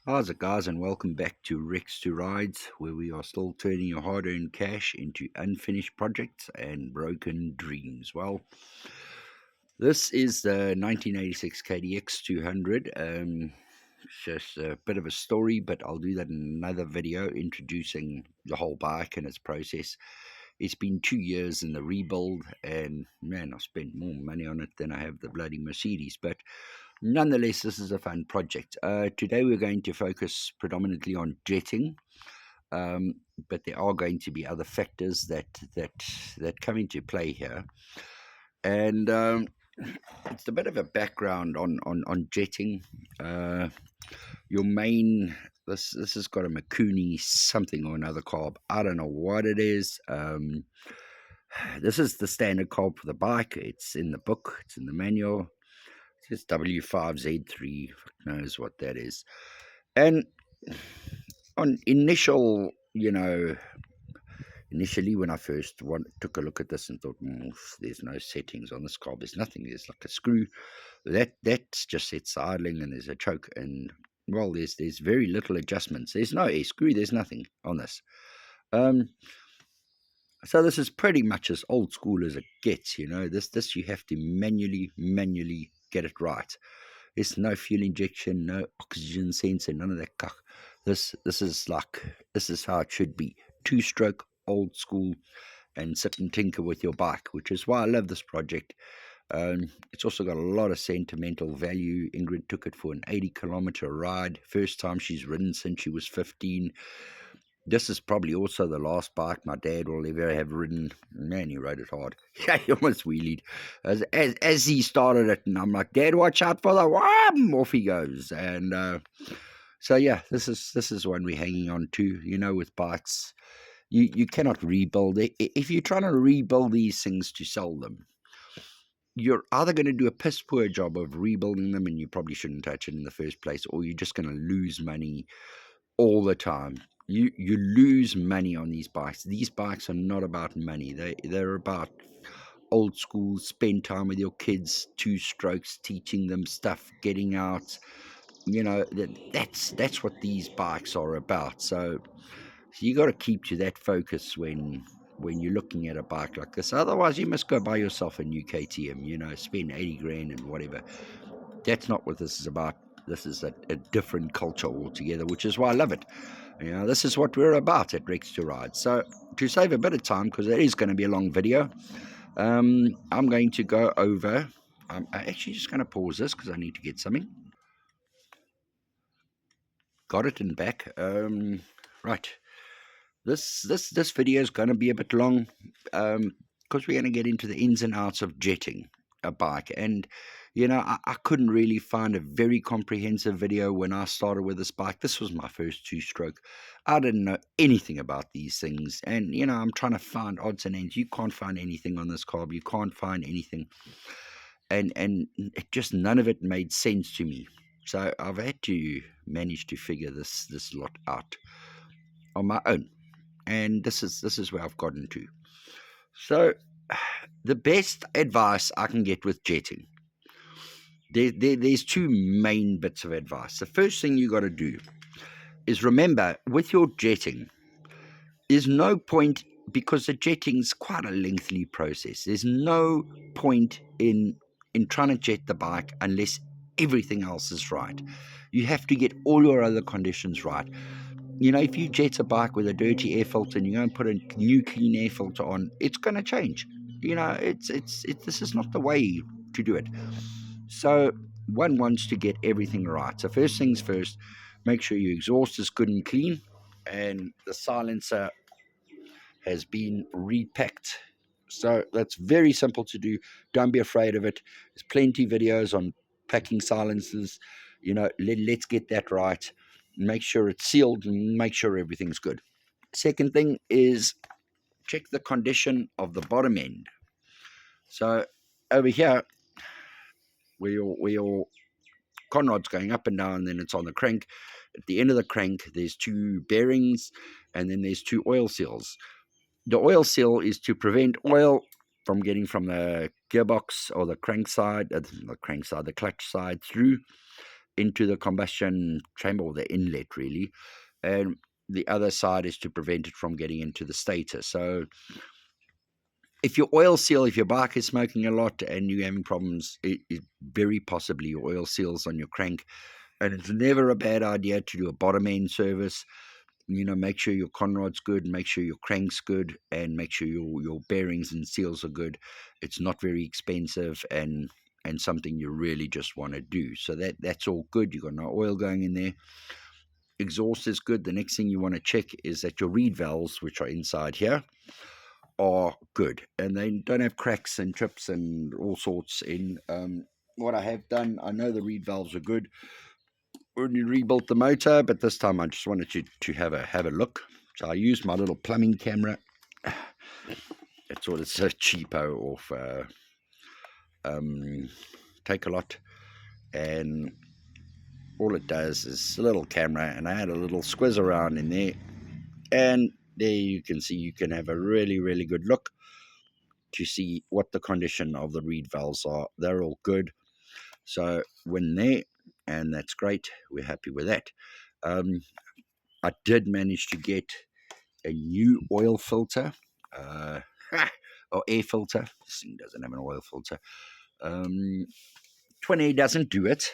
How's it, guys, and welcome back to Rex to Rides, where we are still turning your hard earned cash into unfinished projects and broken dreams. Well, this is the 1986 KDX200. It's just a bit of a story, but I'll do that in another video introducing the whole bike and its process. It's been 2 years in the rebuild, and man, I've spent more money on it than I have the bloody Mercedes, but nonetheless, this is a fun project. Today, we're going to focus predominantly on jetting, um, but there are going to be other factors that come into play here. And it's a bit of a background on jetting. Your main this has got a Mikuni something or another carb. I don't know what it is. This is the standard carb for the bike. It's in the book. It's in the manual. It's W5Z3, knows what that is. And on initially when I first took a look at this and thought, there's no settings on this carb. There's nothing. There's like a screw that's just sets idling, and there's a choke, and well, there's very little adjustments. There's no air screw. There's nothing on this. So this is pretty much as old school as it gets. This you have to manually get it right. There's no fuel injection, no oxygen sensor, none of that cuck. This is how it should be. Two-stroke, old school, and sit and tinker with your bike, which is why I love this project. It's also got a lot of sentimental value. Ingrid took it for an 80-kilometer ride. First time she's ridden since she was 15. This is probably also the last bike my dad will ever have ridden. Man, he rode it hard. Yeah, he almost wheelied as he started it, and I'm like, Dad, watch out for the worm. Off he goes. And so yeah, this is one we're hanging on to. With bikes, you cannot rebuild it. If you're trying to rebuild these things to sell them, you're either going to do a piss poor job of rebuilding them, and you probably shouldn't touch it in the first place, or you're just going to lose money all the time. You lose money on these bikes. These bikes are not about money. They're about old school. Spend time with your kids, two strokes, teaching them stuff, getting out. That's what these bikes are about. So you got to keep to that focus when you're looking at a bike like this. Otherwise, you must go buy yourself a new KTM. Spend 80 grand and whatever. That's not what this is about. This is a different culture altogether, which is why I love it. This is what we're about at Rex to Ride. So to save a bit of time, because it is going to be a long video, I'm going to go over. I'm actually just going to pause this because I need to get something. Got it in back. Right. This video is going to be a bit long because we're going to get into the ins and outs of jetting a bike. And I couldn't really find a very comprehensive video when I started with this bike. This was my first two-stroke. I didn't know anything about these things, and I'm trying to find odds and ends. You can't find anything on this carb. You can't find anything, and it just, none of it made sense to me. So I've had to manage to figure this lot out on my own, and this is where I've gotten to. So the best advice I can get with jetting, there's two main bits of advice. The first thing you got to do is remember, with your jetting, there's no point, because the jetting's quite a lengthy process. There's no point in trying to jet the bike unless everything else is right. You have to get all your other conditions right. If you jet a bike with a dirty air filter and you go and put a new clean air filter on, it's going to change. This is not the way to do it. So one wants to get everything right. So first things first, make sure your exhaust is good and clean, and the silencer has been repacked. So that's very simple to do. Don't be afraid of it. There's plenty of videos on packing silencers. Let's get that right. Make sure it's sealed and make sure everything's good. Second thing is check the condition of the bottom end. So over here, where your conrod's going up and down, and then it's on the crank. At the end of the crank, there's two bearings, and then there's two oil seals. The oil seal is to prevent oil from getting from the gearbox or the crank side, the clutch side through into the combustion chamber, or the inlet really, and the other side is to prevent it from getting into the stator. So if your oil seal, if your bike is smoking a lot and you're having problems, it very possibly your oil seal's on your crank. And it's never a bad idea to do a bottom end service. Make sure your conrod's good, make sure your crank's good, and make sure your bearings and seals are good. It's not very expensive, and something you really just want to do. So that's all good. You've got no oil going in there. Exhaust is good. The next thing you want to check is that your reed valves, which are inside here, are good, and they don't have cracks and chips and all sorts in. What I have done, I know the reed valves are good. Already rebuilt the motor, but this time I just wanted you to have a look. So I used my little plumbing camera. It's a cheapo off Take-A-Lot, and all it does is a little camera, and I had a little squiz around in there, and there you can see, you can have a really, really good look to see what the condition of the reed valves are. They're all good. So when there, and that's great, we're happy with that. I did manage to get a new oil filter, or air filter. This thing doesn't have an oil filter. 20 doesn't do it.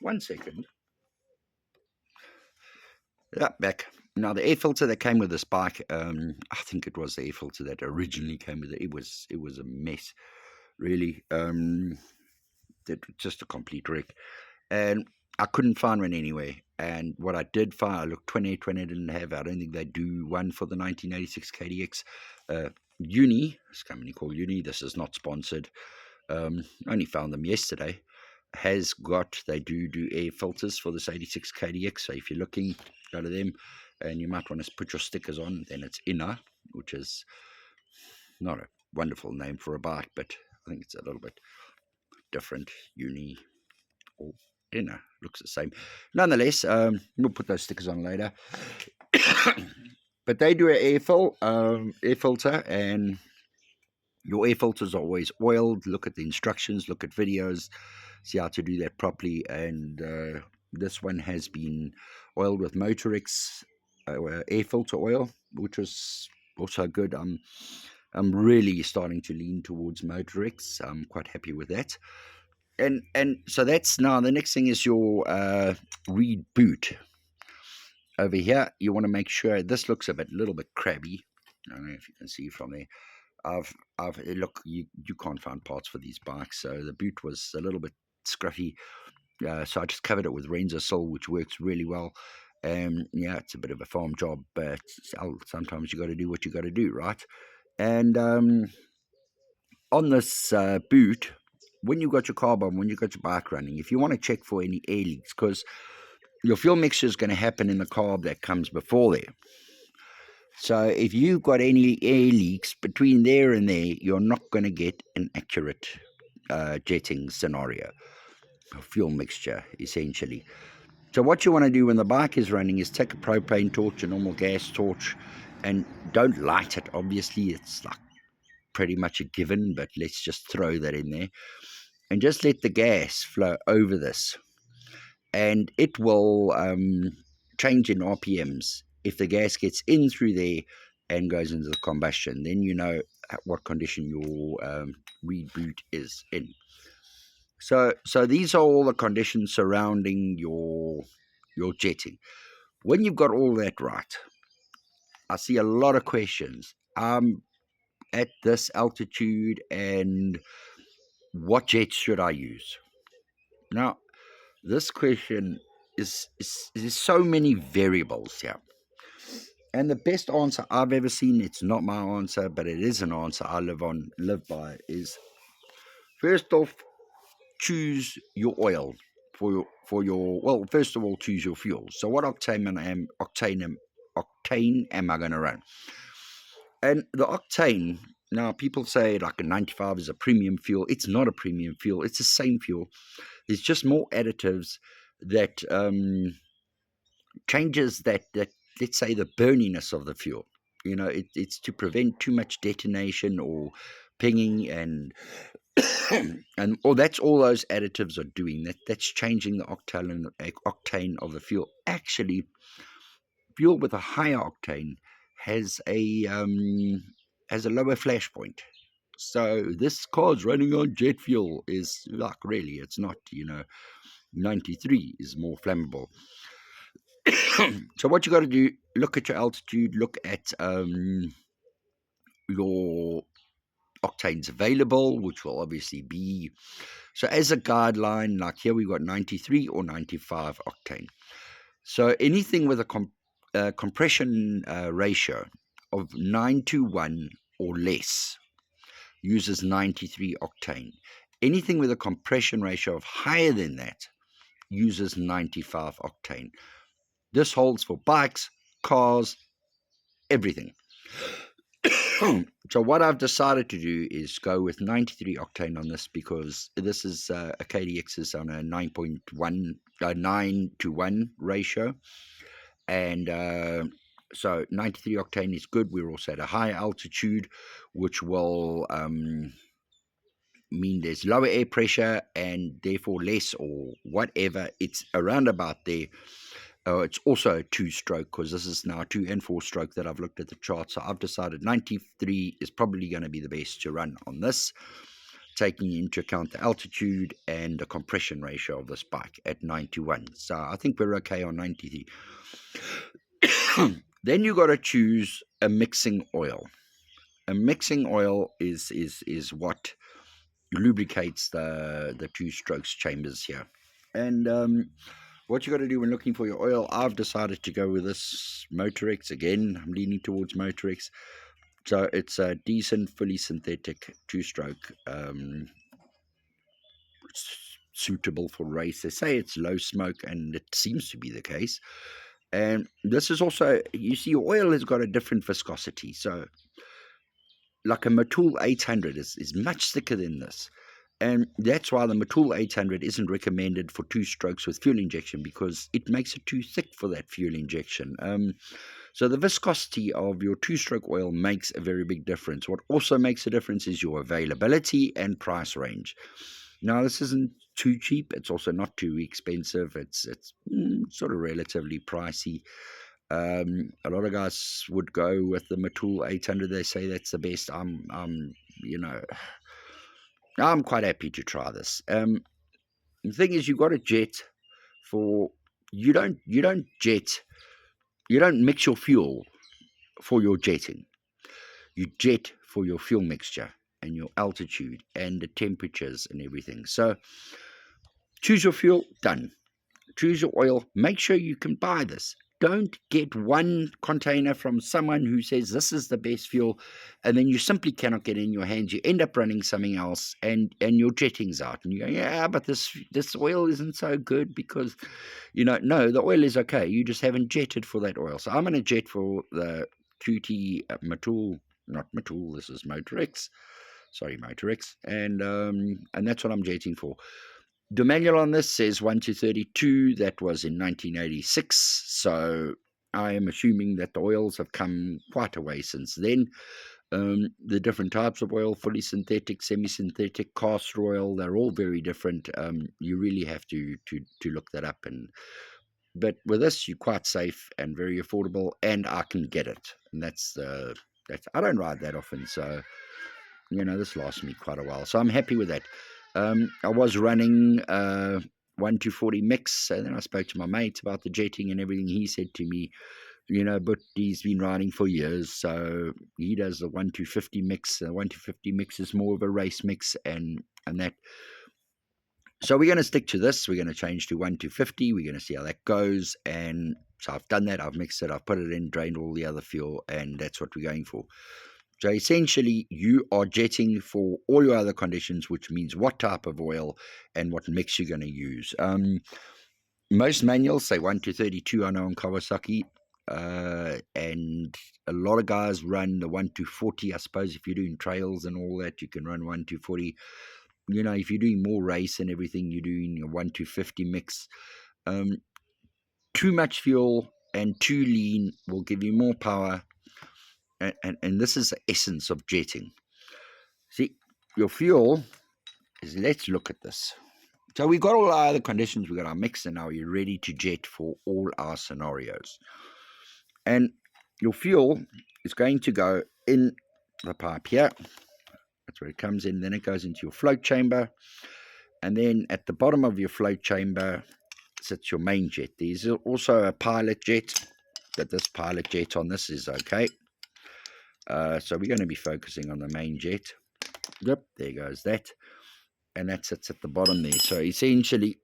1 second. Yeah, back. Now, the air filter that came with this bike, I think it was the air filter that originally came with it. It was a mess, really. Just a complete wreck. And I couldn't find one anywhere. And what I did find, I looked, 2020 didn't have. I don't think they do one for the 1986 KDX. Uni, this company called Uni, this is not sponsored. Only found them yesterday. They do air filters for this 86 KDX. So if you're looking, go to them, and you might want to put your stickers on. Then it's Inner, which is not a wonderful name for a bike, but I think it's a little bit different. Uni or Inner looks the same. Nonetheless, we'll put those stickers on later. But they do an air filter, and your air filters are always oiled. Look at the instructions, look at videos, see how to do that properly. And this one has been oiled with Motorix air filter oil, which was also good. I'm really starting to lean towards Motorix. I'm quite happy with that. And so that's now the next thing is your reed boot. Over here, you want to make sure this looks a little bit crabby. I don't know if you can see from there. Look, you can't find parts for these bikes, so the boot was a little bit scruffy. So I just covered it with Renzosil, which works really well. Yeah, it's a bit of a farm job, but sometimes you got to do what you got to do, right? And on this boot, when you got your carb on, when you got your bike running, if you want to check for any air leaks, because your fuel mixture is going to happen in the carb that comes before there. So if you've got any air leaks between there and there, you're not going to get an accurate jetting scenario, fuel mixture, essentially. So what you want to do when the bike is running is take a propane torch, a normal gas torch, and don't light it. Obviously, it's like pretty much a given, but let's just throw that in there. And just let the gas flow over this. And it will change in RPMs. If the gas gets in through there and goes into the combustion, then you know what condition your reed boot is in. So these are all the conditions surrounding your jetting. When you've got all that right, I see a lot of questions. At this altitude, and what jets should I use? Now, this question is so many variables here. And the best answer I've ever seen, it's not my answer, but it is an answer I live by, is first off, choose your oil for your well, first of all, choose your fuel. So what octane am I going to run? And the octane, now people say like a 95 is a premium fuel. It's not a premium fuel. It's the same fuel. There's just more additives that changes that let's say the burniness of the fuel. It's to prevent too much detonation or pinging, and and that's all those additives are doing. That's changing the octane of the fuel. Actually, fuel with a higher octane has a lower flash point. So this car's running on jet fuel is like, really, it's not, 93 is more flammable. So what you got to do, look at your altitude, look at your octanes available, which will obviously be, so as a guideline, like here we've got 93 or 95 octane. So anything with a compression ratio of 9:1 or less uses 93 octane. Anything with a compression ratio of higher than that uses 95 octane. This holds for bikes, cars, everything. So what I've decided to do is go with 93 octane on this, because this is a KDX is on a 9:1 ratio, and so 93 octane is good. We're also at a higher altitude, which will mean there's lower air pressure and therefore less or whatever. It's around about there. It's also a 2-stroke, because this is now 2 and 4-stroke that I've looked at the chart. So I've decided 93 is probably going to be the best to run on this, taking into account the altitude and the compression ratio of this bike at 9:1. So I think we're okay on 93. Then you got to choose a mixing oil. A mixing oil is what lubricates the 2-strokes chambers here. And what you got to do when looking for your oil, I've decided to go with this Motorex. Again, I'm leaning towards Motorex. So it's a decent, fully synthetic 2-stroke, suitable for race. They say it's low smoke, and it seems to be the case. And this is also, you see, your oil has got a different viscosity. So like a Motul 800 is much thicker than this. And that's why the Motul 800 isn't recommended for 2-strokes with fuel injection, because it makes it too thick for that fuel injection. So the viscosity of your 2-stroke oil makes a very big difference. What also makes a difference is your availability and price range. Now, this isn't too cheap. It's also not too expensive. It's sort of relatively pricey. A lot of guys would go with the Motul 800. They say that's the best. I'm quite happy to try this. The thing is, you've got to jet for, you don't mix your fuel for your jetting. You jet for your fuel mixture and your altitude and the temperatures and everything. So choose your fuel, done. Choose your oil. Make sure you can buy this. Don't get one container from someone who says this is the best fuel, and then you simply cannot get it in your hands. You end up running something else, and your jetting's out. And you go, yeah, but this oil isn't so good because, no, the oil is okay. You just haven't jetted for that oil. So I'm going to jet for the QT Motul, not Motul, this is Motorex. Sorry, Motorex. And that's what I'm jetting for. The manual on this says 1:32. That was in 1986. So I am assuming that the oils have come quite a way since then. The different types of oil, fully synthetic, semi-synthetic, castor oil, they're all very different. You really have to look that up. But with this, you're quite safe and very affordable, and I can get it. And that's I don't ride that often, so this lasts me quite a while. So I'm happy with that. I was running 1:40 mix, and then I spoke to my mate about the jetting and everything. He said to me, but he's been riding for years, so he does the 1:50 mix. The 1:50 mix is more of a race mix, and that. So we're going to stick to this. We're going to change to 1:50. We're going to see how that goes. And so I've done that. I've mixed it. I've put it in, drained all the other fuel, and that's what we're going for. So essentially, you are jetting for all your other conditions, which means what type of oil and what mix you're going to use. Most manuals say 1:32, I know, on Kawasaki. And a lot of guys run the 1:40. I suppose if you're doing trails and all that, you can run 1:40. If you're doing more race and everything, you're doing a 1:50 mix. Too much fuel and too lean will give you more power. And this is the essence of jetting. See, your fuel is let's look at this. So we've got all our other conditions, we've got our mix, and now you're ready to jet for all our scenarios. And your fuel is going to go in the pipe here. That's where it comes in. Then it goes into your float chamber. And then at the bottom of your float chamber sits your main jet. There's also a pilot jet, but this pilot jet on this is okay. So we're going to be focusing on the main jet. Yep, there goes that. And that sits at the bottom there. So essentially,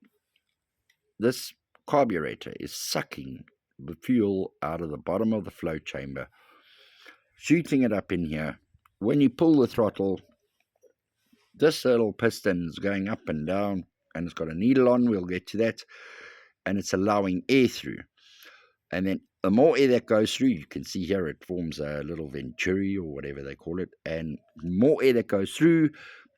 this carburettor is sucking the fuel out of the bottom of the float chamber, shooting it up in here. When you pull the throttle, this little piston is going up and down, and it's got a needle on. We'll get to that. And it's allowing air through. And then the more air that goes through, you can see here it forms a little venturi or whatever they call it. And more air that goes through,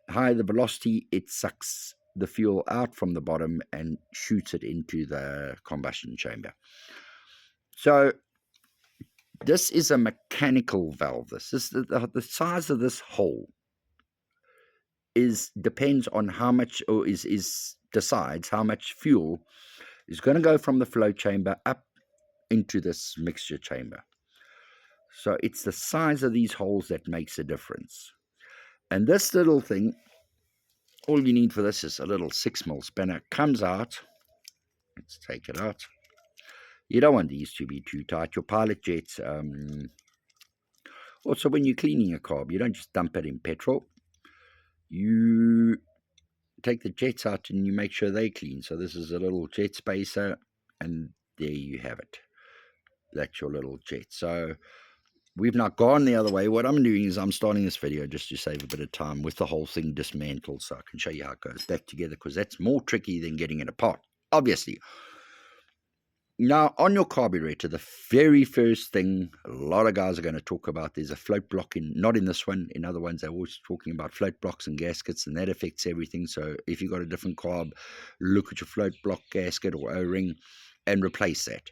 higher the velocity, it sucks the fuel out from the bottom and shoots it into the combustion chamber. So this is a mechanical valve. This is the size of this hole depends on how much, or decides how much fuel is going to go from the flow chamber up into this mixture chamber. So it's the size of these holes that makes a difference. And this little thing, all you need for this is a little 6mm spinner. Comes out. Let's take it out. You don't want these to be too tight. Your pilot jets, also when you're cleaning a carb, you don't just dump it in petrol. You take the jets out and you make sure they're clean. So this is a little jet spacer, and there you have it. That's your little jet. So we've not gone the other way. What I'm doing is I'm starting this video just to save a bit of time with the whole thing dismantled, so I can show you how it goes back together, because that's more tricky than getting it apart, obviously. Now, on your carburetor, the very first thing a lot of guys are going to talk about, there's a float block not in this one. In other ones, they're always talking about float blocks and gaskets, and that affects everything. So if you've got a different carb, look at your float block gasket or O-ring and replace that.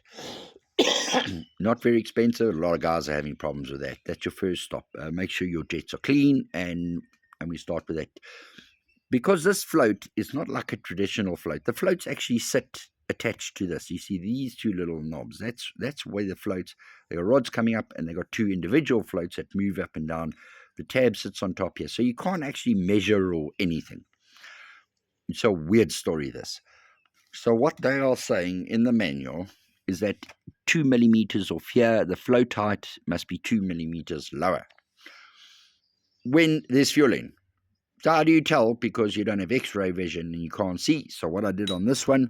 Not very expensive. A lot of guys are having problems with that. That's your first stop. Make sure your jets are clean, and we start with that. Because this float is not like a traditional float. The floats actually sit attached to this. You see these two little knobs. That's where the floats, they got rods coming up, and they got two individual floats that move up and down. The tab sits on top here, so you can't actually measure or anything. It's a weird story, this. So what they are saying in the manual is that 2 millimeters off here, the float height must be 2 millimeters lower when there's fuel in. So how do you tell? Because you don't have x-ray vision and you can't see. So what I did on this one,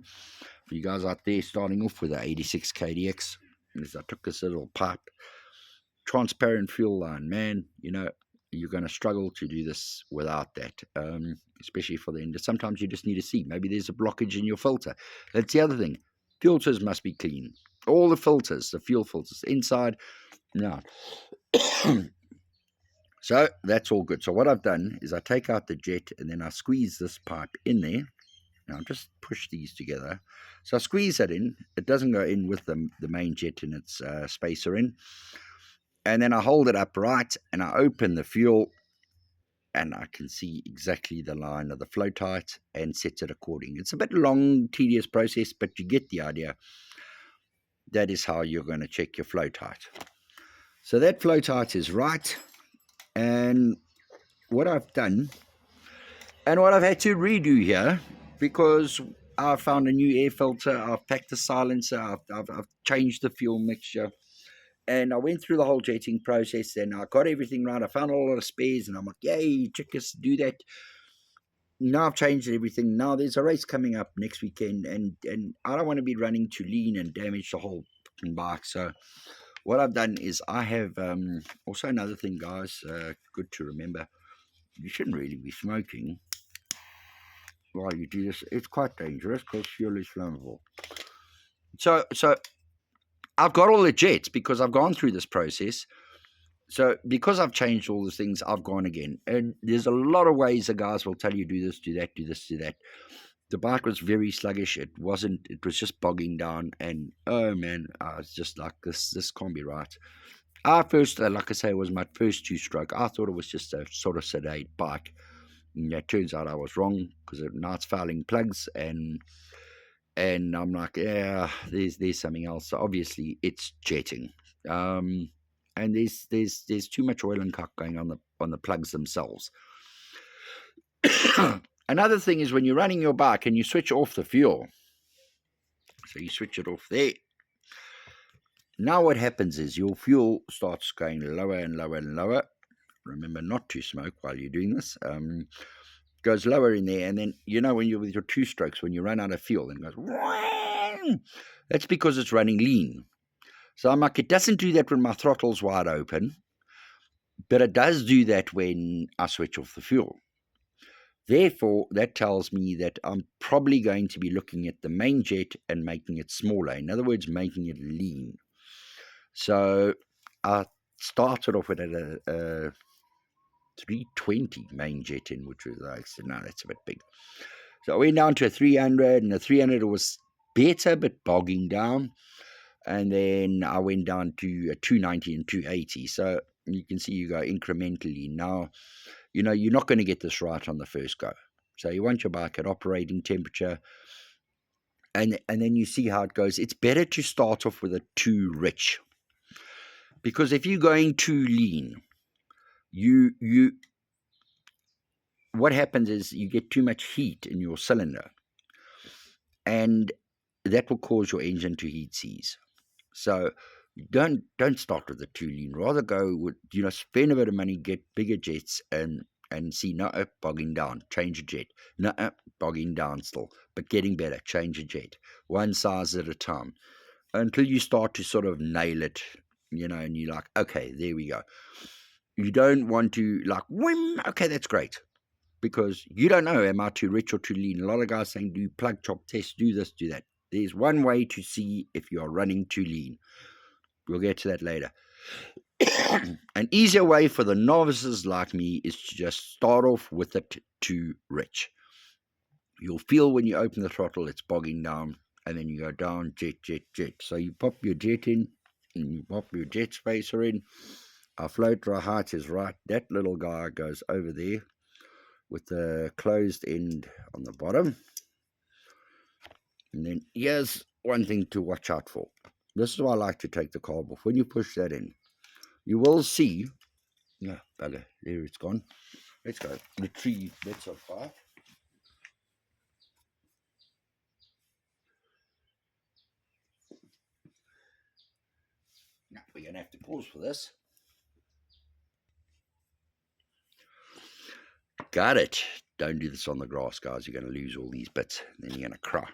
for you guys out there starting off with the 86 KDX, is I took this little pipe, transparent fuel line. Man, you know, you're going to struggle to do this without that, especially for the end. Sometimes you just need to see. Maybe there's a blockage in your filter. That's the other thing. Filters must be clean. All the filters, the fuel filters, inside, no. So that's all good. So what I've done is I take out the jet, and then I squeeze this pipe in there. Now just push these together. So I squeeze that in. It doesn't go in with the main jet in its spacer in. And then I hold it upright, and I open the fuel, and I can see exactly the line of the float height and set it according. It's a bit long, tedious process, but you get the idea. That is how you're going to check your float height. So that float height is right. And what I've done, and what I've had to redo here, because I found a new air filter, I've packed the silencer, I've changed the fuel mixture, and I went through the whole jetting process, and I got everything right. I found a lot of spares, and I'm like, yay, checkers, do that. Now I've changed everything. Now there's a race coming up next weekend, and I don't want to be running too lean and damage the whole bike. So what I've done is I have, also another thing, guys, good to remember, you shouldn't really be smoking while you do this. It's quite dangerous because fuel is flammable. So I've got all the jets because I've gone through this process. So because I've changed all the things, I've gone again. And there's a lot of ways the guys will tell you, do this, do that, do this, do that. The bike was very sluggish. It was just bogging down. And, oh, man, I was just like, this can't be right. Our first, like I say, it was my first two-stroke. I thought it was just a sort of sedate bike. And it turns out I was wrong, because now it's fouling plugs, and I'm like, yeah, there's something else. So obviously it's jetting, and there's too much oil and cock going on the plugs themselves. Another thing is when you're running your bike and you switch off the fuel, so you switch it off there. Now what happens is your fuel starts going lower and lower and lower. Remember not to smoke while you're doing this. Goes lower in there, and then, when you're with your two strokes, when you run out of fuel, and it goes, whang! That's because it's running lean. So I'm like, it doesn't do that when my throttle's wide open, but it does do that when I switch off the fuel. Therefore, that tells me that I'm probably going to be looking at the main jet and making it smaller. In other words, making it lean. So I started off with a 320 main jet in, which was, I said, no, that's a bit big. So I went down to a 300, and the 300 was better, but bogging down. And then I went down to a 290 and 280. So you can see you go incrementally. Now, you're not going to get this right on the first go. So you want your bike at operating temperature, and then you see how it goes. It's better to start off with a too rich, because if you're going too lean, what happens is you get too much heat in your cylinder, and that will cause your engine to heat seize. So don't start with the too lean. Rather go with, spend a bit of money, get bigger jets, and see, no, bogging down, change a jet. No, bogging down still, but getting better, change a jet. One size at a time, until you start to sort of nail it, and you're like, okay, there we go. You don't want to whim, okay, that's great. Because you don't know, am I too rich or too lean? A lot of guys saying, do plug chop test, do this, do that. There's one way to see if you are running too lean. We'll get to that later. An easier way for the novices like me is to just start off with it too rich. You'll feel when you open the throttle, it's bogging down, and then you go down, jet, jet, jet. So you pop your jet in, and you pop your jet spacer in. Our float dry height is right. That little guy goes over there with the closed end on the bottom. And then here's one thing to watch out for. This is why I like to take the carb off. When you push that in, you will see, no, bugger, there it's gone. Let's go retrieve bits of fire. Now, we're going to have to pause for this. Got it. Don't do this on the grass, guys. You're going to lose all these bits. Then you're going to cry.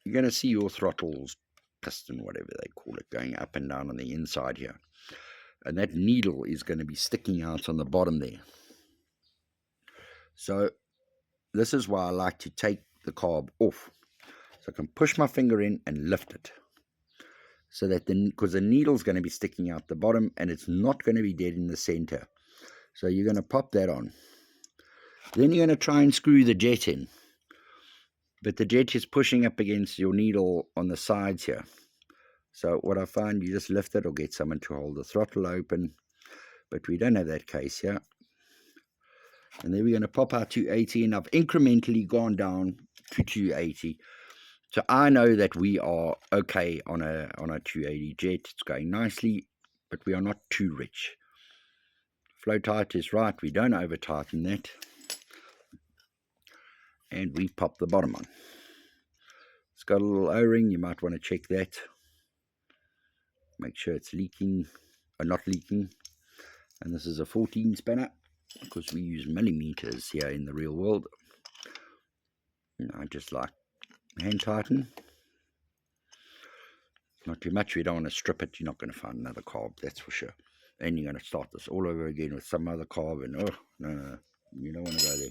You're going to see your throttles, piston, whatever they call it, going up and down on the inside here. And that needle is going to be sticking out on the bottom there. So this is why I like to take the carb off. So I can push my finger in and lift it. So that because the needle's going to be sticking out the bottom, and it's not going to be dead in the center. So you're going to pop that on. Then you're going to try and screw the jet in. But the jet is pushing up against your needle on the sides here. So what I find, you just lift it or get someone to hold the throttle open. But we don't have that case here. And then we're going to pop our 280, and I've incrementally gone down to 280. So I know that we are okay on a 280 jet. It's going nicely, but we are not too rich. Flow tight is right. We don't over tighten that. And we pop the bottom on. It's got a little O-ring. You might want to check that. Make sure it's leaking or not leaking. And this is a 14 spanner, because we use millimeters here in the real world. I just like hand tighten. Not too much. We don't want to strip it. You're not going to find another carb, that's for sure. And you're going to start this all over again with some other carb. And oh, no, you don't want to go there.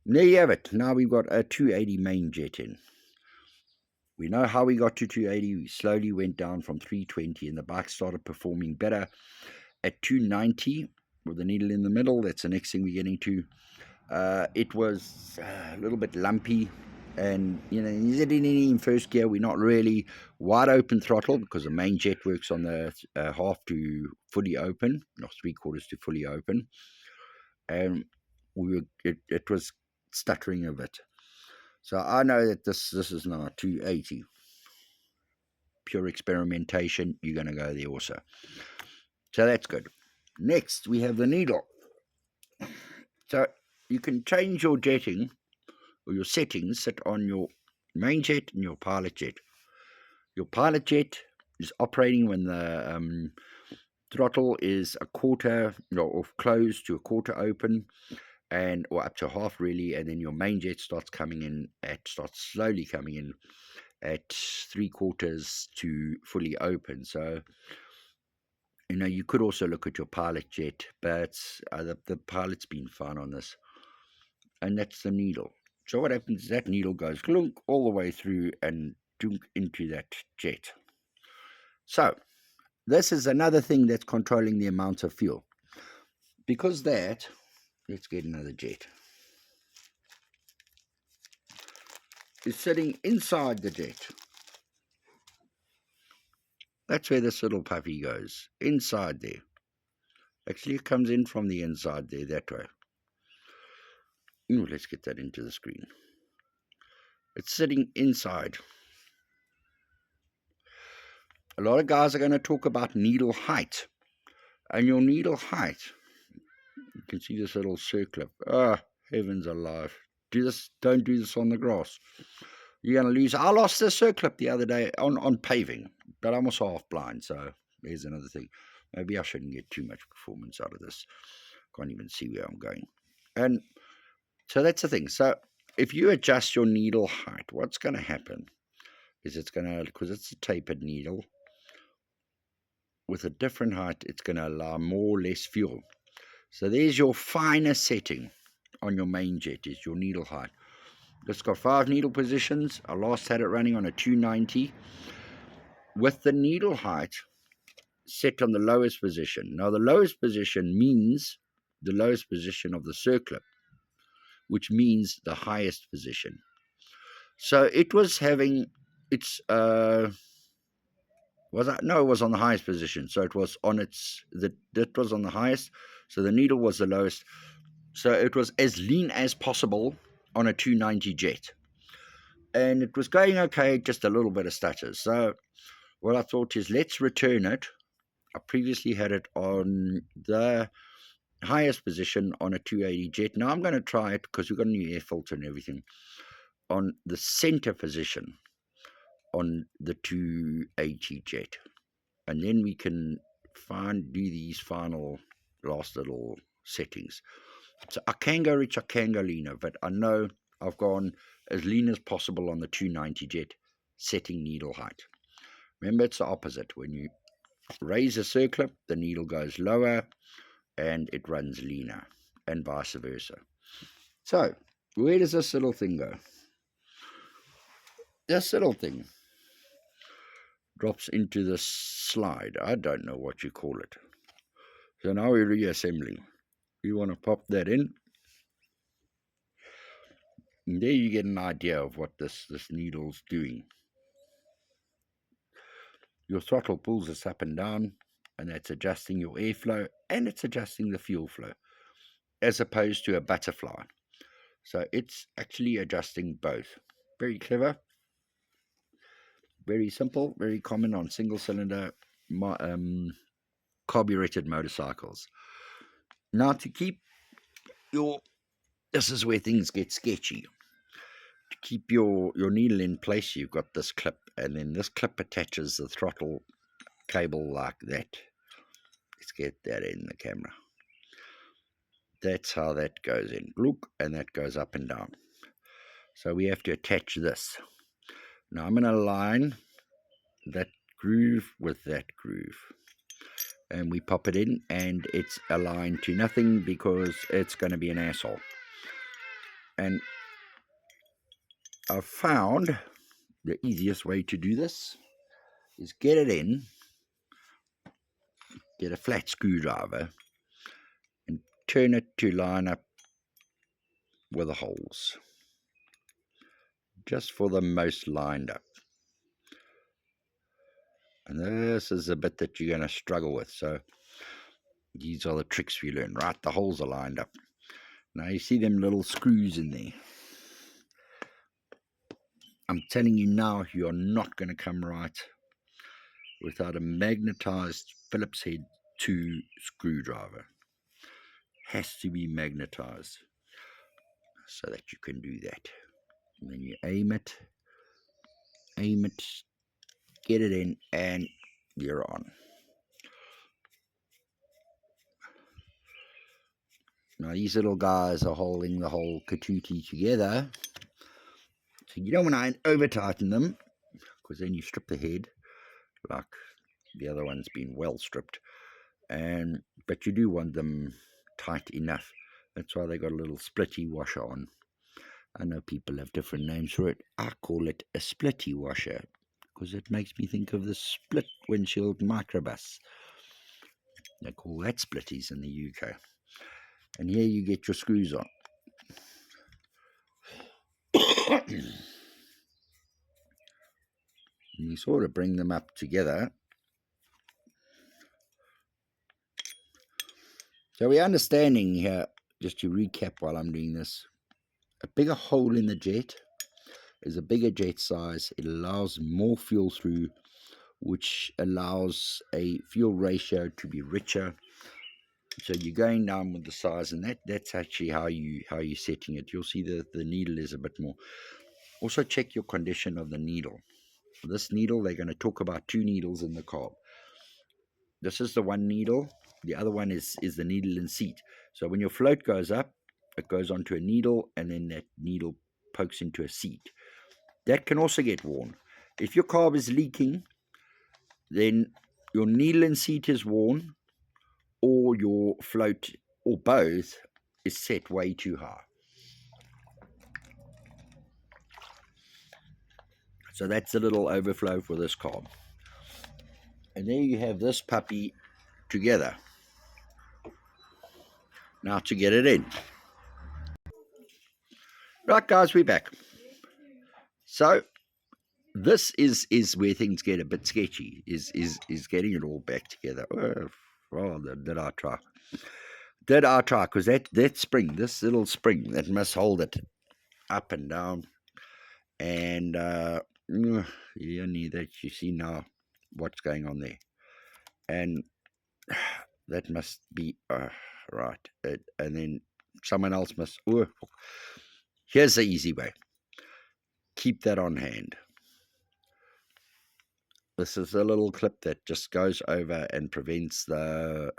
And there you have it. Now we've got a 280 main jet in. We know how we got to 280. We slowly went down from 320, and the bike started performing better at 290 with the needle in the middle. That's the next thing we're getting to. It was a little bit lumpy. And is it in first gear? We're not really wide open throttle because the main jet works on the half to fully open, or 3/4 to fully open. And it was stuttering a bit. So I know that this is now 280. Pure experimentation, you're going to go there also. So that's good. Next, we have the needle. So you can change your jetting or your settings set on your main jet and your pilot jet. Your pilot jet is operating when the throttle is a quarter or closed to a quarter open, or up to half really, and then your main jet starts slowly coming in at 3/4 to fully open. So you could also look at your pilot jet, but the pilot's been fine on this, and that's the needle. So what happens is that needle goes clunk all the way through and dunk into that jet. So this is another thing that's controlling the amount of fuel, because let's get another jet, is sitting inside the jet. That's where this little puppy goes, inside there. Actually, it comes in from the inside there, that way. Ooh, let's get that into the screen. It's sitting inside. A lot of guys are going to talk about needle height. And your needle height, you can see this little circlip. Oh, heavens alive. Don't do this on the grass. You're going to lose. I lost this circlip the other day on paving, but I'm also half blind, so there's another thing. Maybe I shouldn't get too much performance out of this. Can't even see where I'm going. And so that's the thing. So if you adjust your needle height, what's going to happen is because it's a tapered needle, with a different height, it's going to allow more or less fuel. So there's your finer setting on your main jet, is your needle height. It's got 5 needle positions. I last had it running on a 290 with the needle height set on the lowest position. Now the lowest position means the lowest position of the circlip, which means the highest position. So it was having its it was on the highest position. So it was on that was on the highest. So the needle was the lowest. So it was as lean as possible on a 290 jet. And it was going okay, just a little bit of stutters. So what I thought is, let's return it. I previously had it on the highest position on a 280 jet. Now I'm going to try it, because we've got a new air filter and everything, on the center position on the 280 jet. And then we can do these final last little settings. So I can go rich, I can go leaner, but I know I've gone as lean as possible on the 290 jet, setting needle height. Remember, it's the opposite. When you raise the circlip, the needle goes lower and it runs leaner, and vice versa. So where does this little thing go? This little thing drops into the slide. I don't know what you call it. So now we're reassembling. You want to pop that in. And there you get an idea of what this needle's doing. Your throttle pulls this up and down, and that's adjusting your airflow, and it's adjusting the fuel flow, as opposed to a butterfly. So it's actually adjusting both. Very clever. Very simple, very common on single-cylinder carburetted motorcycles. Now, to keep this is where things get sketchy. To keep your needle in place, you've got this clip, and then this clip attaches the throttle cable like that. Let's get that in the camera. That's how that goes in. Look, and that goes up and down. So we have to attach this. Now I'm going to align that groove with that groove. And we pop it in, and it's aligned to nothing because it's going to be an asshole. And I've found the easiest way to do this is get it in, get a flat screwdriver, and turn it to line up with the holes. just for the most lined up. And this is a bit that you're going to struggle with. So these are the tricks we learn, right? The holes are lined up. Now you see them little screws in there. I'm telling you now, you're not going to come right without a magnetized Phillips head 2 screwdriver. Has to be magnetized so that you can do that. And then you aim it, get it in, and you're on. Now these little guys are holding the whole katootie together, so you don't want to over tighten them, because then you strip the head like the other one's been well stripped. But you do want them tight enough. That's why they got a little splitty washer on. I know people have different names for it. I call it a splitty washer because it makes me think of the split windshield microbus. They call that splitties in the UK. And here you get your screws on. And you sort of bring them up together. So we're understanding here, just to recap while I'm doing this, a bigger hole in the jet is a bigger jet size. It allows more fuel through, which allows a fuel ratio to be richer. So you're going down with the size, and that's actually how you're setting it. You'll see the needle is a bit more. Also check your condition of the needle. This needle, they're going to talk about 2 needles in the carb. This is the one needle. The other one is the needle in seat. So when your float goes up, it goes onto a needle, and then that needle pokes into a seat. That can also get worn. If your carb is leaking, then your needle in seat is worn, or your float, or both, is set way too high. So that's a little overflow for this carb. And there you have this puppy together. Now to get it in. Right, guys, we're back. So this is where things get a bit sketchy, is getting it all back together. Oh, did I try? Did I try? Because that spring, this little spring, that must hold it up and down. And you need that. You see now what's going on there. And that must be right. And then someone else must. Here's the easy way. Keep that on hand. This is a little clip that just goes over and prevents the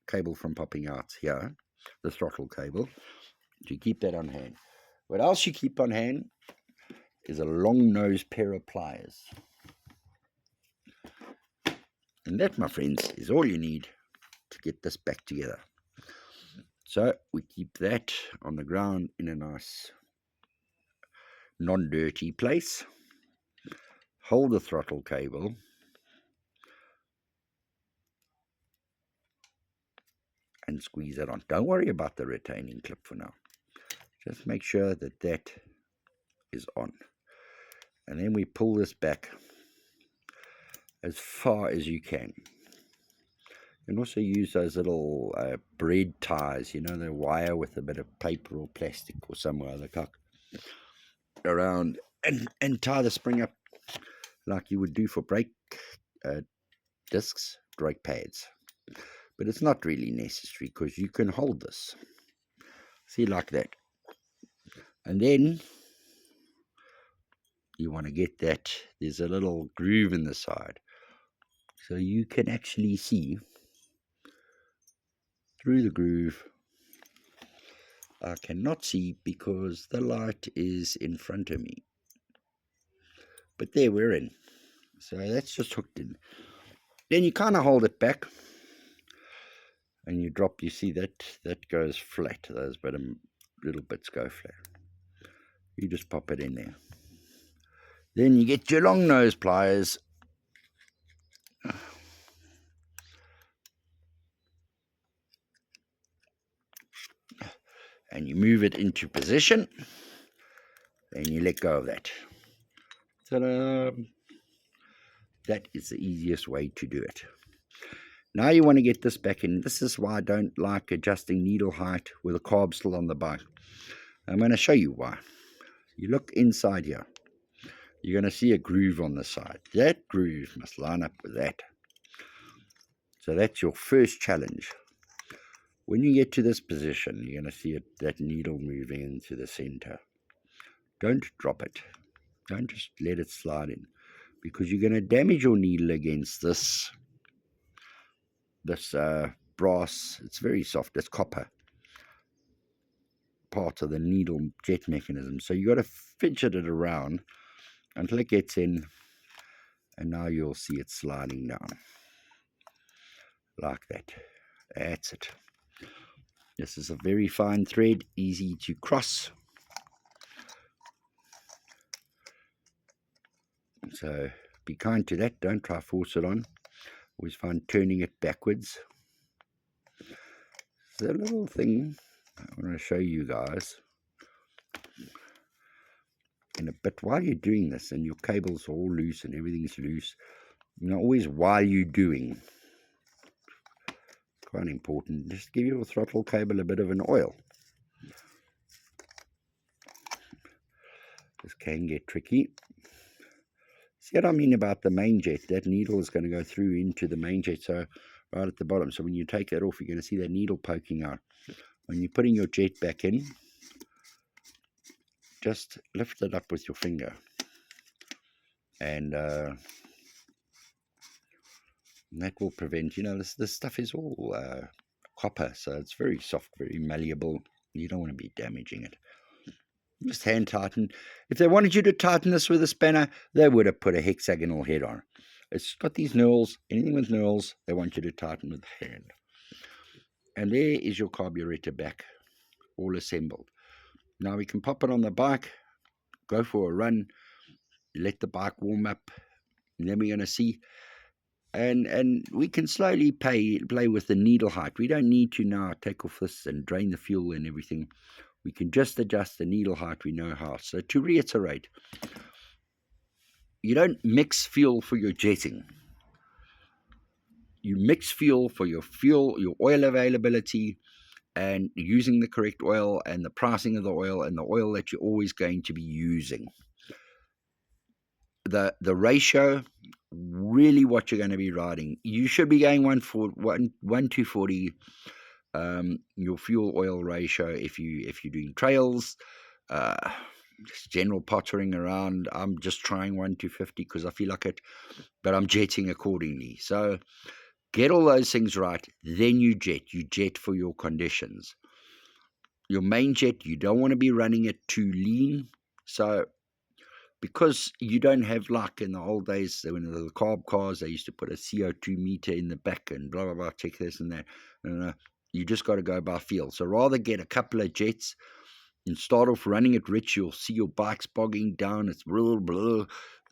cable from popping out here, the throttle cable. So you keep that on hand. What else you keep on hand is a long nose pair of pliers. And that, my friends, is all you need to get this back together. So we keep that on the ground in a nice non-dirty place. Hold the throttle cable. And squeeze it on. Don't worry about the retaining clip for now. Just make sure that that is on. And then we pull this back as far as you can. You can also use those little bread ties, you know, the wire with a bit of paper or plastic or some other cock around, and tie the spring up like you would do for brake discs, brake pads. But it's not really necessary because you can hold this. See, like that. And then you want to get that, there's a little groove in the side. So you can actually see through the groove. I cannot see because the light is in front of me. But there, we're in. So that's just hooked in. Then you kind of hold it back. And you drop, you see that goes flat. Those little bits go flat. You just pop it in there. Then you get your long nose pliers. And you move it into position. and you let go of that. Ta-da! That is the easiest way to do it. Now you want to get this back in. This is why I don't like adjusting needle height with a carb still on the bike. I'm going to show you why. You look inside here. You're going to see a groove on the side. That groove must line up with that. So that's your first challenge. When you get to this position, you're going to see that needle moving into the center. Don't drop it. Don't just let it slide in, because you're going to damage your needle against this brass. It's very soft. It's copper, part of the needle jet mechanism. So you got to fidget it around until it gets in, and now you'll see it sliding down like that. That's it. This is a very fine thread, easy to cross. So be kind to that. Don't try force it on. Always find turning it backwards. The little thing I want to show you guys in a bit. While you're doing this and your cable's all loose and everything's loose, always while you're doing, quite important, just give your throttle cable a bit of an oil. This can get tricky. See what I mean about the main jet? That needle is going to go through into the main jet, so right at the bottom. So when you take that off, you're going to see that needle poking out. When you're putting your jet back in, just lift it up with your finger, and that will prevent, this stuff is all copper, so it's very soft, very malleable. You don't want to be damaging it. Just hand tighten. If they wanted you to tighten this with a spanner, they would have put a hexagonal head on. It's got these knurls. Anything with knurls, they want you to tighten with the hand. And there is your carburettor back, all assembled. Now we can pop it on the bike, go for a run, let the bike warm up, and then we're going to see. And we can slowly play with the needle height. We don't need to now take off this and drain the fuel and everything. We can just adjust the needle height. We know how. So to reiterate, you don't mix fuel for your jetting. You mix fuel for your oil availability, and using the correct oil and the pricing of the oil and the oil that you're always going to be using. The ratio, really what you're going to be riding. You should be going 1:40. Your fuel oil ratio if you're doing trails, just general pottering around. I'm just trying 1:50 because I feel like it, but I'm jetting accordingly. So get all those things right, then you jet for your conditions. Your main jet, you don't want to be running it too lean. So because you don't have, like in the old days when the carb cars, they used to put a CO2 meter in the back and blah blah blah, check this and that. You just got to go by feel. So rather get a couple of jets and start off running it rich. You'll see your bike's bogging down. It's blah,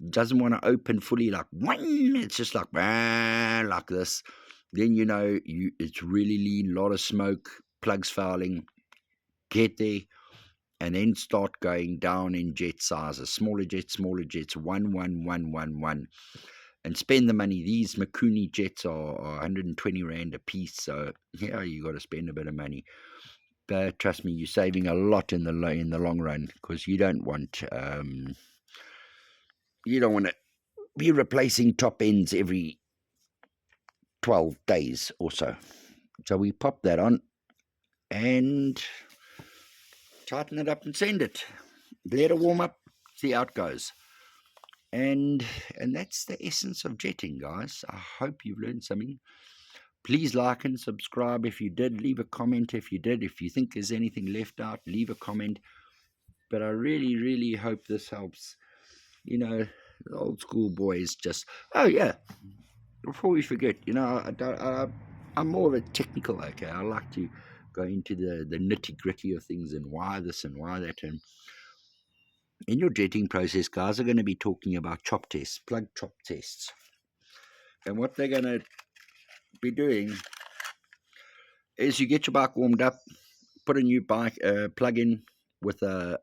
doesn't want to open fully, like it's just like this. Then it's really lean, a lot of smoke, plugs fouling. Get there, and then start going down in jet sizes. Smaller jets, 1, and spend the money. These Mikuni jets are 120 Rand a piece, so yeah, you got to spend a bit of money. But trust me, you're saving a lot in the long run, because you don't want to be replacing top ends every 12 days or so. So we pop that on and tighten it up and send it. Let it warm up, see how it goes. And that's the essence of jetting, guys. I hope you've learned something. Please like and subscribe if you did. Leave a comment if you did. If you think there's anything left out, leave a comment. But I really, really hope this helps. The old school boys just... Oh, yeah. Before we forget, I'm more of a technical, okay? I like to go into the nitty-gritty of things and why this and why that. And in your jetting process, guys are going to be talking about chop tests, plug chop tests. And what they're going to be doing is you get your bike warmed up, put a new bike plug in with a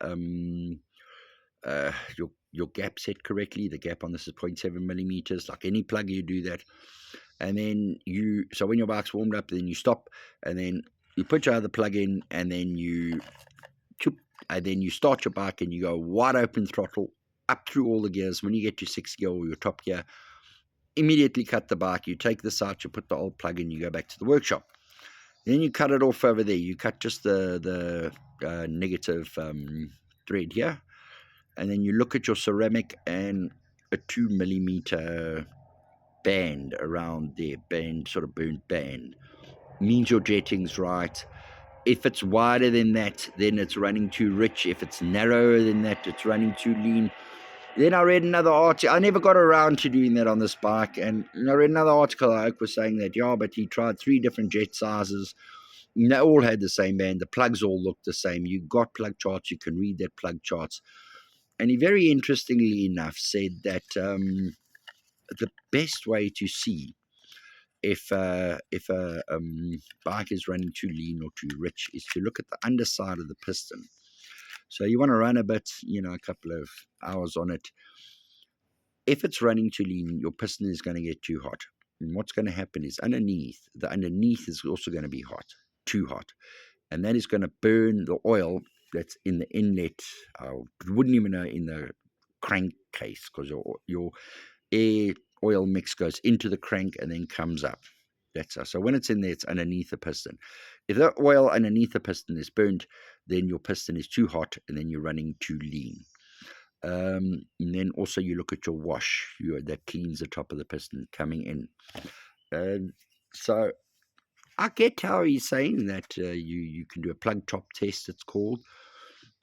your gap set correctly. The gap on this is 0.7 millimeters. Like any plug, you do that. And then so when your bike's warmed up, then you stop, and then you put your other plug in, and then you start your bike, and you go wide open throttle up through all the gears. When you get to 6th gear or your top gear, immediately cut the bike. You take this out, you put the old plug in, you go back to the workshop. Then you cut it off over there. You cut just the negative thread here, and then you look at your ceramic, and a 2 millimeter band around there, sort of burnt band, means your jetting's right. If it's wider than that, then it's running too rich. If it's narrower than that, it's running too lean. Then I read another article. I never got around to doing that on this bike, and I read another article. Oak was saying that, yeah, but he tried 3 different jet sizes. And they all had the same band. The plugs all looked the same. You got plug charts. You can read that plug charts. And he very interestingly enough said that the best way to see if a bike is running too lean or too rich is to look at the underside of the piston. So you want to run a bit, a couple of hours on it. If it's running too lean, your piston is going to get too hot. And what's going to happen is the underneath is also going to be hot, too hot. And that is going to burn the oil that's in the inlet. I wouldn't even know in the crankcase, because your air oil mix goes into the crank and then comes up. So when it's in there, it's underneath the piston. If the oil underneath the piston is burnt, then your piston is too hot, and then you're running too lean. And then also you look at your wash, that cleans the top of the piston coming in. So I get how he's saying that you can do a plug top test, it's called.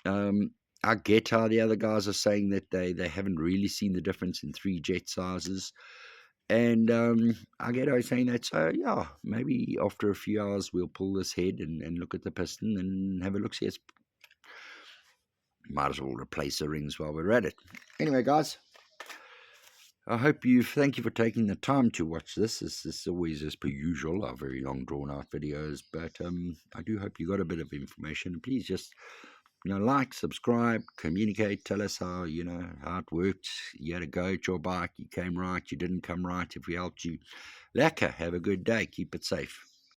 I get how the other guys are saying that they haven't really seen the difference in 3 jet sizes. And I get how he's saying that. So, yeah, maybe after a few hours we'll pull this head and look at the piston and have a look. See, might as well replace the rings while we're at it. Anyway, guys, thank you for taking the time to watch this. This is always, as per usual, our very long drawn out videos, but I do hope you got a bit of information. Please just like, subscribe, communicate, tell us how it worked. You had a go at your bike, you came right, you didn't come right. If we helped you, lekker, have a good day, keep it safe.